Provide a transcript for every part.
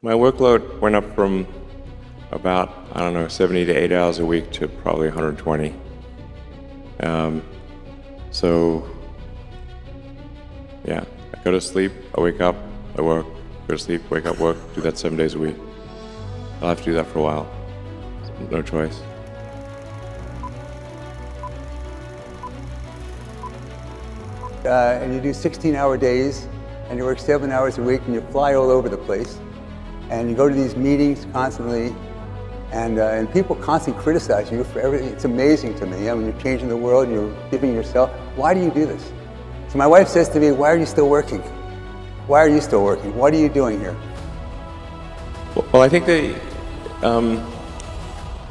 My workload went up from about, 70 to 80 hours a week to probably 120. So, yeah, I go to sleep, I wake up, I work, go to sleep, wake up, work, do that 7 days a week. I'll have to do that for a while. No choice. And you do 16-hour days, and you work 7 hours a week, and you fly all over the place. And you go to these meetings constantly, and people constantly criticize you for everything. It's amazing to me. I mean, you're changing the world, and you're giving yourself. Why do you do this? So my wife says to me, why are you still working? Why are you still working? What are you doing here? Well, I think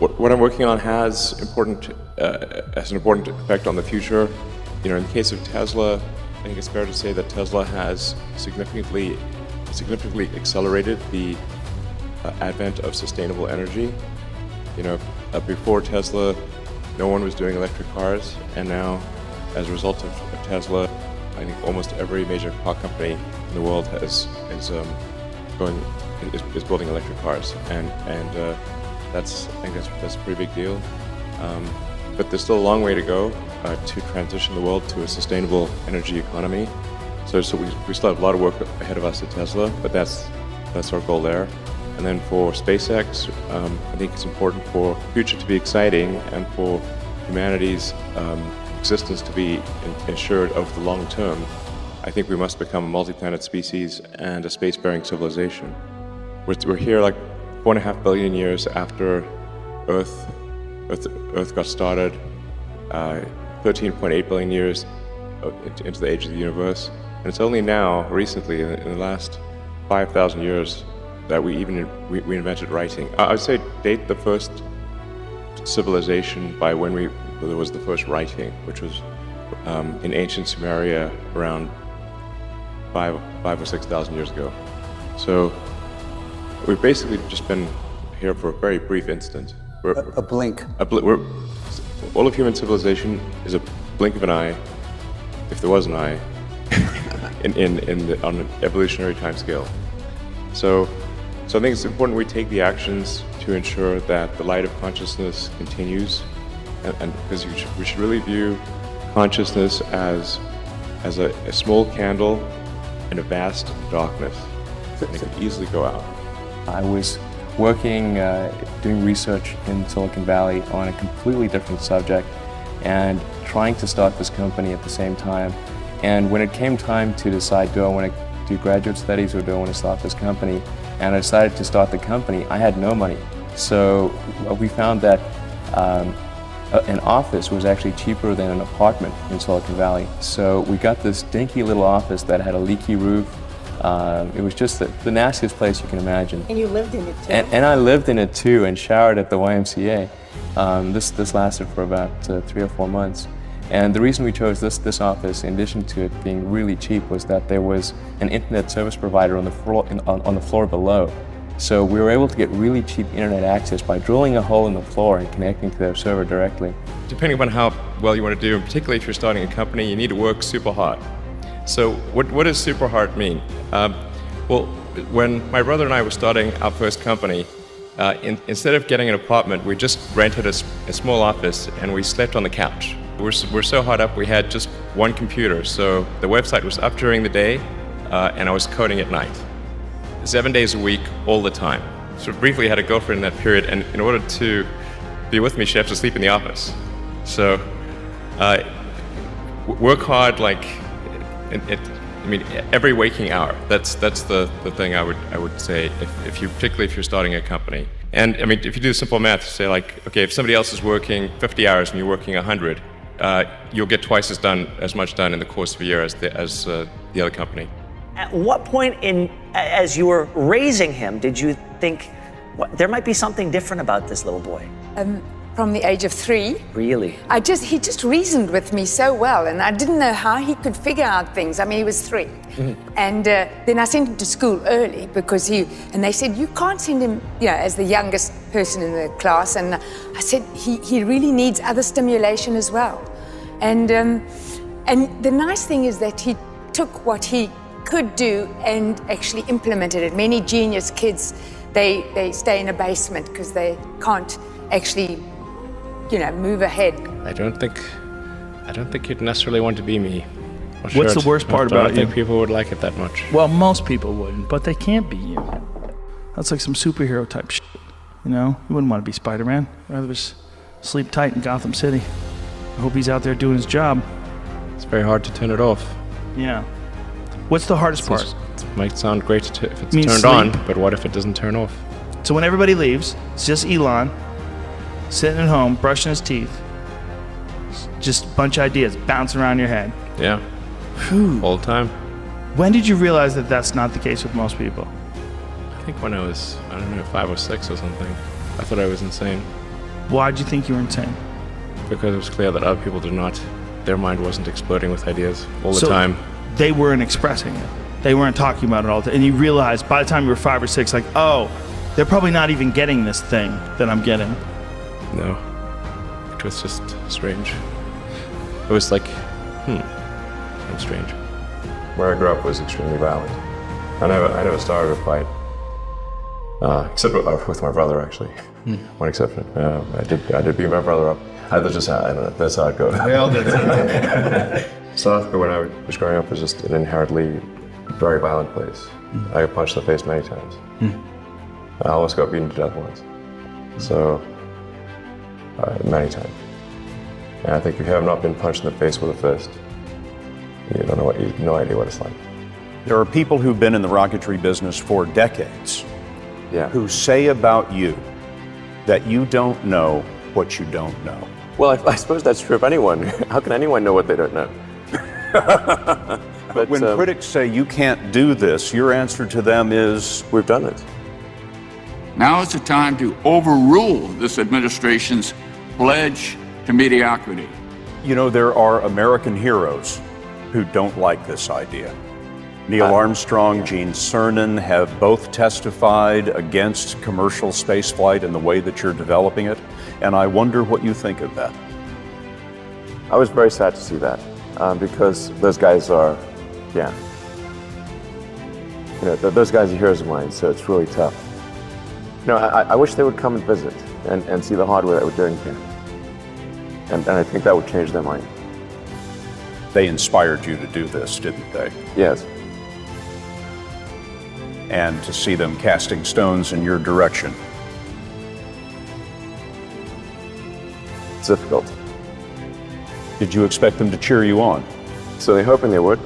what I'm working on has an important effect on the future. You know, in the case of Tesla, I think it's fair to say that Tesla has significantly accelerated the advent of sustainable energy. You know, before Tesla, no one was doing electric cars, and now, as a result of Tesla, I think almost every major car company in the world is building electric cars, and I think that's a pretty big deal. But there's still a long way to go to transition the world to a sustainable energy economy. So we still have a lot of work ahead of us at Tesla, but that's our goal there. And then for SpaceX, I think it's important for the future to be exciting and for humanity's existence to be ensured over the long term. I think we must become a multi-planet species and a space-faring civilization. We're here like 4.5 billion years after Earth got started, 13.8 billion years into the age of the universe. And it's only now, recently, in the last 5,000 years, that we invented writing. I would say date the first civilization by when there was the first writing, which was in ancient Sumeria around 5,000 or 6,000 years ago. So we've basically just been here for a very brief instant. A blink. All of human civilization is a blink of an eye, if there was an eye, on an evolutionary time scale. So I think it's important we take the actions to ensure that the light of consciousness continues, and because we should really view consciousness as a small candle in a vast darkness, and it can easily go out. I was working, doing research in Silicon Valley on a completely different subject and trying to start this company at the same time. And when it came time to decide, do I want to do graduate studies or do I want to start this company? And I decided to start the company. I had no money. So we found that an office was actually cheaper than an apartment in Silicon Valley. So we got this dinky little office that had a leaky roof. It was just the nastiest place you can imagine. And you lived in it too? And I lived in it too and showered at the YMCA. This lasted for about 3 or 4 months. And the reason we chose this office, in addition to it being really cheap, was that there was an internet service provider on the floor below. So we were able to get really cheap internet access by drilling a hole in the floor and connecting to their server directly. Depending on how well you want to do, and particularly if you're starting a company, you need to work super hard. So what does super hard mean? Well, when my brother and I were starting our first company, instead of getting an apartment, we just rented a small office and we slept on the couch. We're so hard up, we had just one computer, so the website was up during the day and I was coding at night. 7 days a week, all the time. So briefly, I had a girlfriend in that period, and in order to be with me, she had to sleep in the office. So work hard, like, every waking hour. That's the thing I would say, particularly if you're starting a company. And I mean, if you do simple math, say like, okay, if somebody else is working 50 hours and you're working 100, you'll get twice as much done in the course of a year as the other company. At what point as you were raising him, did you think, there might be something different about this little boy? From the age of 3. Really? He just reasoned with me so well, and I didn't know how he could figure out things. I mean, he was 3. Mm-hmm. And then I sent him to school early because and they said, you can't send him, as the youngest person in the class. And I said, he really needs other stimulation as well. And the nice thing is that he took what he could do and actually implemented it. Many genius kids, they stay in a basement because they can't actually, move ahead. I don't think you'd necessarily want to be me. What's the worst part about I don't you? think people would like it that much. Well, most people wouldn't, but they can't be you. That's like some superhero type shit. You wouldn't want to be Spider-Man. I'd rather just sleep tight in Gotham City. I hope he's out there doing his job. It's very hard to turn it off. Yeah. What's the hardest part? It might sound great if it's Means turned sleep? on, but what if it doesn't turn off? So when everybody leaves, it's just Elon sitting at home, brushing his teeth. Just a bunch of ideas bouncing around your head. Yeah. All the time. When did you realize that that's not the case with most people? I think when I was, 5 or 6 or something, I thought I was insane Why did you think you were insane? because it was clear that other people did not. Their mind wasn't exploding with ideas all the So time. They weren't expressing it. They weren't talking about it all the time. And you realized by the time you were 5 or 6, like, oh, they're probably not even getting this thing that I'm getting. No. It was just strange. It was like, I'm strange. Where I grew up was extremely violent. I never started a fight, except with my brother, actually. One exception. I did beat my brother up. I don't know. That's how it goes. South Africa, when I was growing up, was just an inherently very violent place. I got punched in the face many times. I almost got beaten to death once. So, many times. And I think if you have not been punched in the face with a fist, you don't know no idea what it's like. There are people who've been in the rocketry business for decades Yeah. who say about you that you don't know what you don't know. Well, I suppose that's true of anyone. How can anyone know what they don't know? But When critics say you can't do this, your answer to them is, we've done it. Now is the time to overrule this administration's pledge to mediocrity. there are American heroes who don't like this idea. Neil Armstrong, Gene Cernan have both testified against commercial spaceflight and the way that you're developing it, and I wonder what you think of that. I was very sad to see that because those guys are, those guys are heroes of mine, so it's really tough. I wish they would come and visit and see the hardware that we're doing here. And I think that would change their mind. They inspired you to do this, didn't they? Yes. And to see them casting stones in your direction. It's difficult. Did you expect them to cheer you on? So they're hoping they would.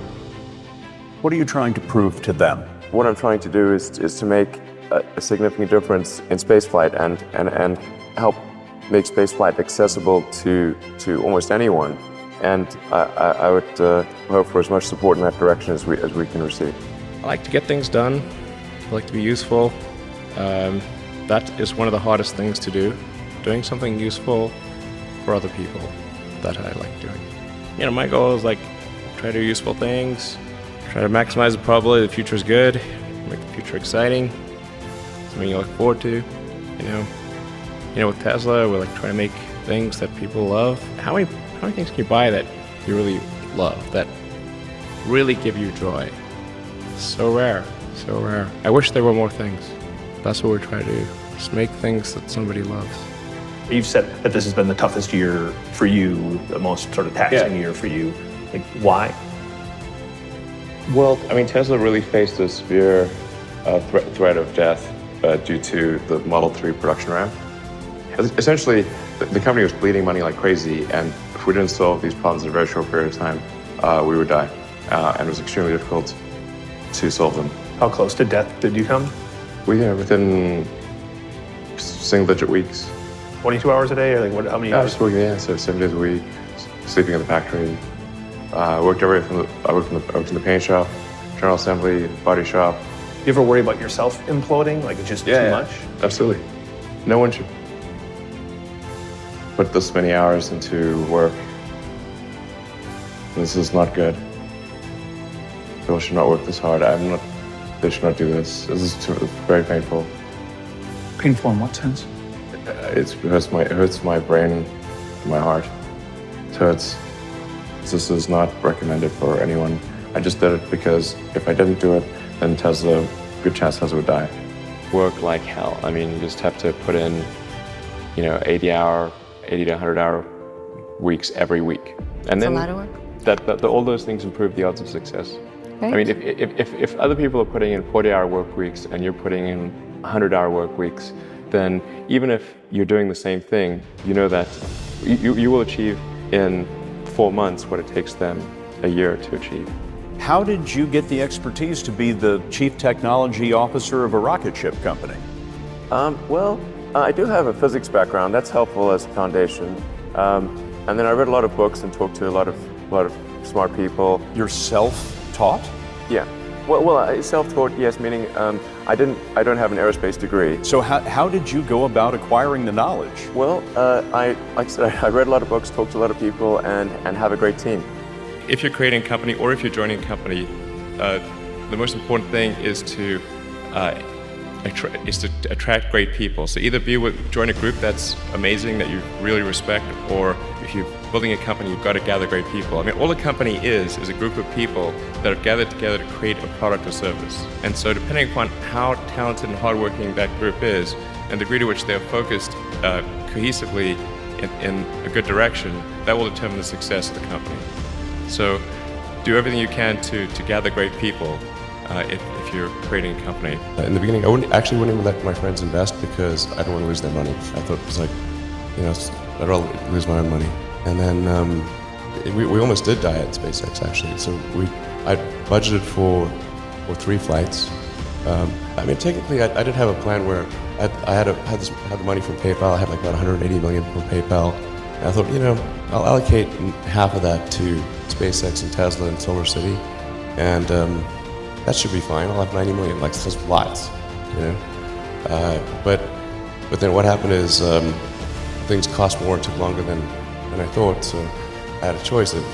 What are you trying to prove to them? What I'm trying to do is to make a significant difference in spaceflight and help make spaceflight accessible to almost anyone. And I would hope for as much support in that direction as we can receive. I like to get things done. I like to be useful. That is one of the hardest things to do. Doing something useful for other people that I like doing. My goal is try to do useful things, try to maximize the probability the future is good, make the future exciting, something you look forward to. With Tesla, we're trying to make things that people love. How many things can you buy that you really love, that really give you joy? So rare, so rare. I wish there were more things. That's what we're trying to do. Just make things that somebody loves. You've said that this has been the toughest year for you, the most sort of taxing year for you. Why? Well, Tesla really faced a severe threat of death due to the Model 3 production ramp. Essentially, the company was bleeding money like crazy, and if we didn't solve these problems in a very short period of time, we would die. And it was extremely difficult to solve them. How close to death did you come? Within single-digit weeks. 22 hours a day, or how many I hours? was working, so 7 days a week, sleeping in the factory. I worked in the paint shop, general assembly, body shop. You ever worry about yourself imploding? It's just too much? Absolutely. No one should put this many hours into work. This is not good. People should not work this hard. They should not do this. This is very painful. Painful in what sense? It hurts my brain and my heart. It hurts. This is not recommended for anyone. I just did it because if I didn't do it, then Tesla, good chance Tesla would die. Work like hell. I mean, you just have to put in, 80 to 100-hour weeks every week. And That's then a lot of work. all those things improve the odds of success. Right. I mean, if other people are putting in 40-hour work weeks and you're putting in 100-hour work weeks, then even if you're doing the same thing, you know that you will achieve in 4 months what it takes them a year to achieve. How did you get the expertise to be the chief technology officer of a rocket ship company? I do have a physics background. That's helpful as a foundation. And then I read a lot of books and talked to a lot of smart people. You're self-taught? Yeah. Well, self-taught, yes, meaning I don't have an aerospace degree. So how did you go about acquiring the knowledge? Well, like I said, I read a lot of books, talked to a lot of people, and have a great team. If you're creating a company or if you're joining a company, the most important thing is to attract great people. So either join a group that's amazing, that you really respect, or if you're building a company, you've got to gather great people. I mean, all a company is a group of people that have gathered together to create a product or service. And so depending upon how talented and hardworking that group is, and the degree to which they're focused cohesively in a good direction, that will determine the success of the company. So do everything you can to gather great people if you're creating a company. In the beginning, I wouldn't even let my friends invest because I don't want to lose their money. I thought it was like, I'd rather lose my own money. And then we almost did die at SpaceX, actually. So I budgeted for 3 flights. I mean, technically, I did have a plan where I had the money from PayPal. I had like about 180 million from PayPal. And I thought, I'll allocate half of that to SpaceX and Tesla and Solar City, and that should be fine. I'll have 90 million, like that's lots, But then what happened is things cost more and took longer than I thought. So I had a choice of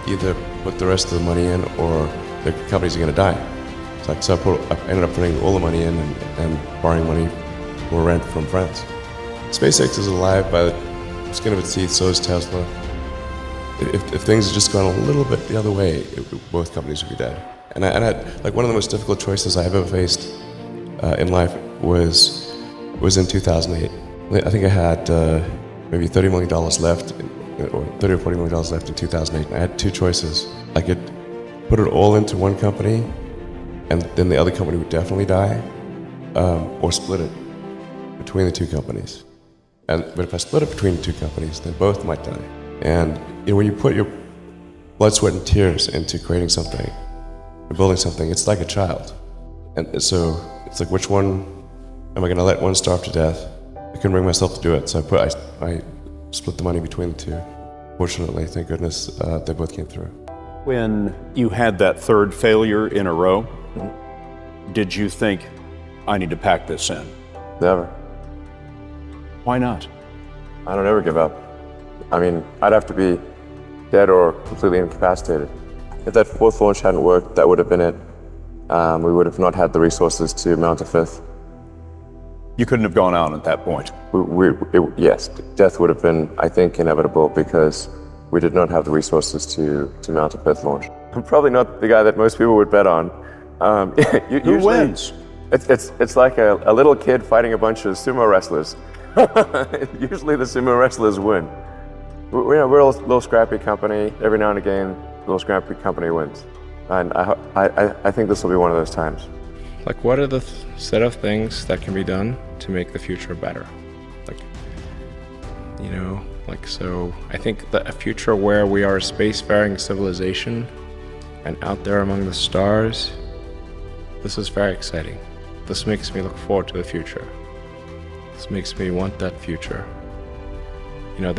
either put the rest of the money in or the companies are going to die. So I ended up putting all the money in and borrowing money for rent from friends. SpaceX is alive by the skin of its teeth, so is Tesla. If things had just gone a little bit the other way, both companies would be dead. And I had, like, one of the most difficult choices I ever faced in life was in 2008. I think I had maybe $30 million left, or $30 or $40 million left in 2008. And I had 2 choices. I could put it all into one company, and then the other company would definitely die, or split it between the 2 companies. But if I split it between the 2 companies, then both might die. And when you put your blood, sweat, and tears into creating something, or building something, it's like a child. And so it's like, which one am I going to let one starve to death? I couldn't bring myself to do it, so I split the money between the 2. Fortunately, thank goodness, they both came through. When you had that 3rd failure in a row, did you think, I need to pack this in? Never. Why not? I don't ever give up. I mean, I'd have to be dead or completely incapacitated. If that 4th launch hadn't worked, that would have been it. We would have not had the resources to mount a 5th. You couldn't have gone out at that point? Yes, death would have been, I think, inevitable because we did not have the resources to mount a 5th launch. I'm probably not the guy that most people would bet on. Who wins? It's like a little kid fighting a bunch of sumo wrestlers. Usually the sumo wrestlers win. We're a little scrappy company. Every now and again, a little scrappy company wins. And I think this will be one of those times. Like, what are the set of things that can be done to make the future better? So I think that a future where we are a spacefaring civilization and out there among the stars, this is very exciting. This makes me look forward to the future. This makes me want that future. There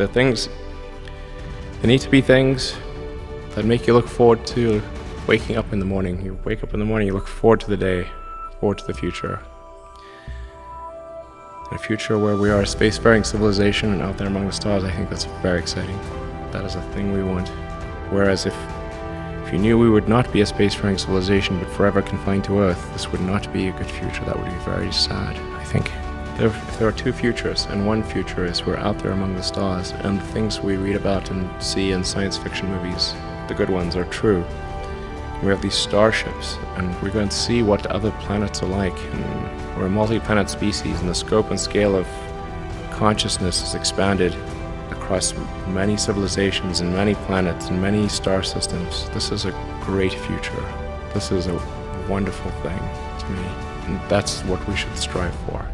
need to be things that make you look forward to waking up in the morning. You wake up in the morning, you look forward to the day, forward to the future. In a future where we are a spacefaring civilization and out there among the stars, I think that's very exciting. That is a thing we want. Whereas if you knew we would not be a spacefaring civilization but forever confined to Earth, this would not be a good future. That would be very sad, I think. There are 2 futures, and one future is we're out there among the stars, and the things we read about and see in science fiction movies, the good ones, are true. We have these starships, and we're going to see what other planets are like. And we're a multi-planet species, and the scope and scale of consciousness has expanded across many civilizations and many planets and many star systems. This is a great future. This is a wonderful thing to me, and that's what we should strive for.